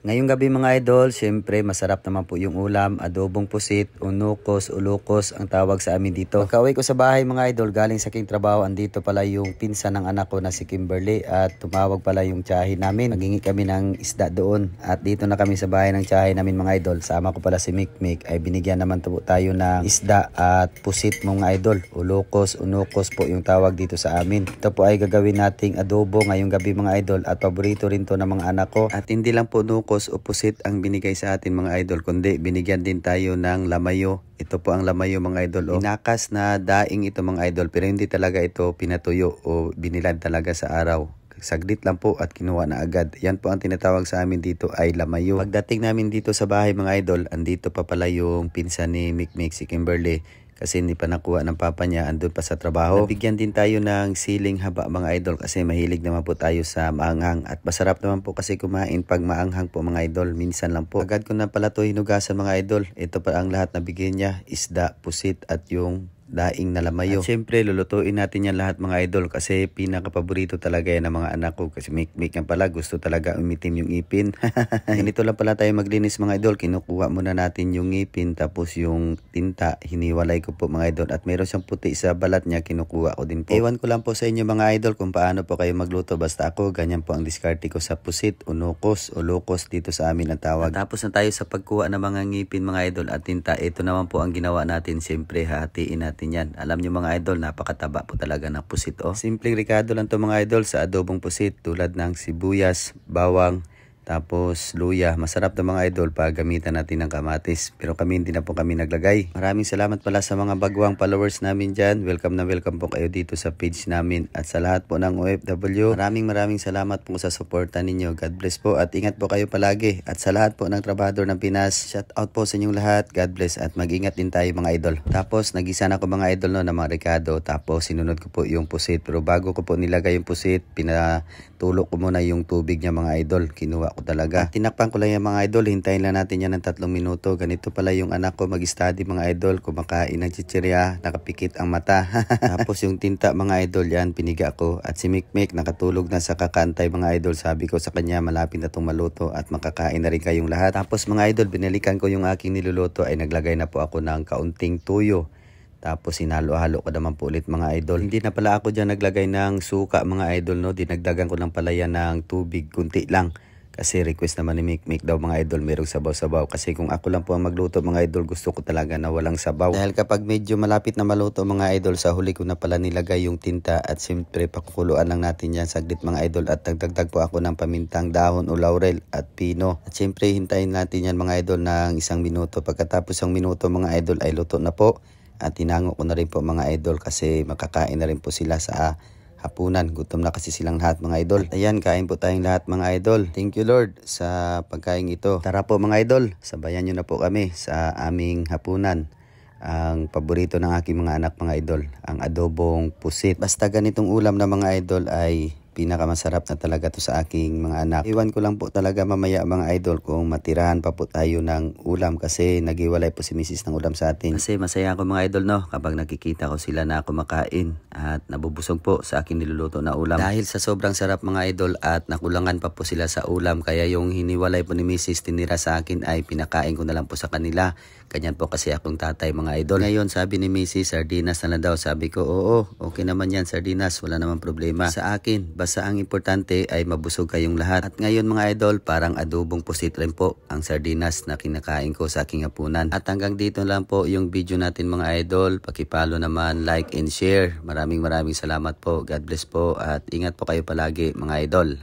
Ngayong gabi mga idol, syempre masarap naman po yung ulam, adobong pusit, unukos, ulukos ang tawag sa amin dito. Pagka-uwi ko sa bahay mga idol, galing sa aking trabaho, andito pala yung pinsan ng anak ko na si Kimberly at tumawag pala yung tiyahin namin. Naghingi kami ng isda doon at dito na kami sa bahay ng tiyahin namin mga idol. Sama ko pala si Mikmik ay binigyan naman po tayo ng isda at pusit mga idol. Ulukos, unukos po yung tawag dito sa amin. Ito po ay gagawin nating adobo ngayong gabi mga idol at paborito rin to ng mga anak ko. At hindi lang po unukos o pusit ang binigay sa atin mga idol, kundi binigyan din tayo ng lamayo. Ito po ang lamayo mga idol. Inakas na daing ito mga idol, pero hindi talaga ito pinatuyo o binilad talaga sa araw. Saglit lang po at kinuha na agad. Yan po ang tinatawag sa amin dito ay lamayo. Pagdating namin dito sa bahay mga idol, andito pa pala yung pinsan ni Mikmik, si Kimberly. Kasi hindi pa nakuha ng papa niya, andun pa sa trabaho. Nabigyan din tayo ng siling haba mga idol kasi mahilig naman po tayo sa maanghang. At masarap naman po kasi kumain pag maanghang po mga idol. Minsan lang po. Agad ko na pala to hinugasan mga idol. Ito pa ang lahat na bigyan niya. Isda, pusit at yung daing na lamayo. At syempre lulutuin natin yan lahat mga idol kasi pinaka-paborito talaga yan ng mga anak ko. Kasi Mikmik yan pala, gusto talaga umitim yung ipin. Ganito lang pala tayo maglinis mga idol. Kinukuha muna natin yung ngipin tapos yung tinta hiniwalay ko po mga idol. At meron siyang puti sa balat niya, kinukuha ko din po. Ewan ko lang po sa inyo mga idol kung paano po kayo magluto. Basta ako, ganyan po ang diskarte ko sa pusit, unukos o lukos dito sa amin ang tawag. At tapos na tayo sa pagkuha ng mga ngipin mga idol at tinta. Ito naman po ang ginawa natin. Siyempre hatiin natin yan. Alam nyo mga idol, napakataba po talaga ng pusit. Simpleng ricado lang to mga idol sa adobong pusit tulad ng sibuyas, bawang, tapos luya. Masarap na mga idol pag gamitan natin ng kamatis. Pero kami hindi na po kami naglagay. Maraming salamat pala sa mga bagwang followers namin dyan. Welcome na welcome po kayo dito sa page namin. At sa lahat po ng OFW, maraming salamat po sa suporta ninyo. God bless po at ingat po kayo palagi. At sa lahat po ng trabahador ng Pinas, shout out po sa inyong lahat. God bless at mag-ingat din tayo mga idol. Tapos nagisa na ko mga idol no, ng mga ricado. Tapos sinunod ko po yung pusit. Pero bago ko po nilagay yung pusit, pinatulok ko muna yung tubig niya mga idol. Kinuha ko talaga. Tinakpan ko lang yung mga idol. Hintayin lang natin yan ng 3 minuto. Ganito pala yung anak ko mag-study mga idol. Kumakain ng chichirya, nakapikit ang mata. Tapos yung tinta mga idol yan, piniga ko. At si Mikmik nakatulog na sa kakantay mga idol. Sabi ko sa kanya malapit na itong maluto at makakain na rin kayong lahat. Tapos mga idol, binalikan ko yung aking niluluto ay naglagay na po ako ng kaunting tuyo. Tapos sinalo-halo ko naman po ulit mga idol. Hindi na pala ako dyan naglagay ng suka mga idol no. Dinagdagan ko lang pala yan ng tubig, kunti lang. Kasi request naman ni Mikmik daw mga idol merong sabaw-sabaw. Kasi kung ako lang po ang magluto mga idol, gusto ko talaga na walang sabaw. Dahil kapag medyo malapit na maluto mga idol, sa huli ko na pala nilagay yung tinta. At siyempre pakukuluan lang natin yan saglit mga idol. At dagdag po ako ng pamintang dahon o laurel at pino. At siyempre hintayin natin yan mga idol ng 1 minuto. Pagkatapos ng minuto mga idol ay luto na po. At tinango ko na rin po mga idol kasi makakain na rin po sila sa hapunan. Gutom na kasi silang lahat mga idol. At ayan, kain po tayong lahat mga idol. Thank you Lord sa pagkain ito. Tara po mga idol, sabayan nyo na po kami sa aming hapunan. Ang paborito ng aking mga anak mga idol, ang adobong pusit. Basta ganitong ulam na mga idol ay pinakamasarap na talaga to sa aking mga anak. Iwan ko lang po talaga mamaya mga idol kung matirahan pa po tayo ng ulam kasi nagiwalay po si Mrs. ng ulam sa atin. Kasi masaya ako mga idol no kapag nakikita ko sila na kumakain at nabubusog po sa aking niluluto na ulam. Dahil sa sobrang sarap mga idol at nakulangan pa po sila sa ulam kaya yung hiniwalay po ni Mrs. tinira sa akin ay pinakain ko na lang po sa kanila. Ganyan po kasi akong tatay mga idol. Ngayon sabi ni Mrs. sardinas na lang daw. Sabi ko oo, okay naman yan sardinas, wala naman problema. Sa akin, basta ang importante ay mabusog kayong lahat. At ngayon mga idol, parang adobong pusit rin po ang sardinas na kinakain ko sa aking hapunan. At hanggang dito lang po yung video natin mga idol. Pakipalo naman, like and share. Maraming salamat po. God bless po at ingat po kayo palagi mga idol.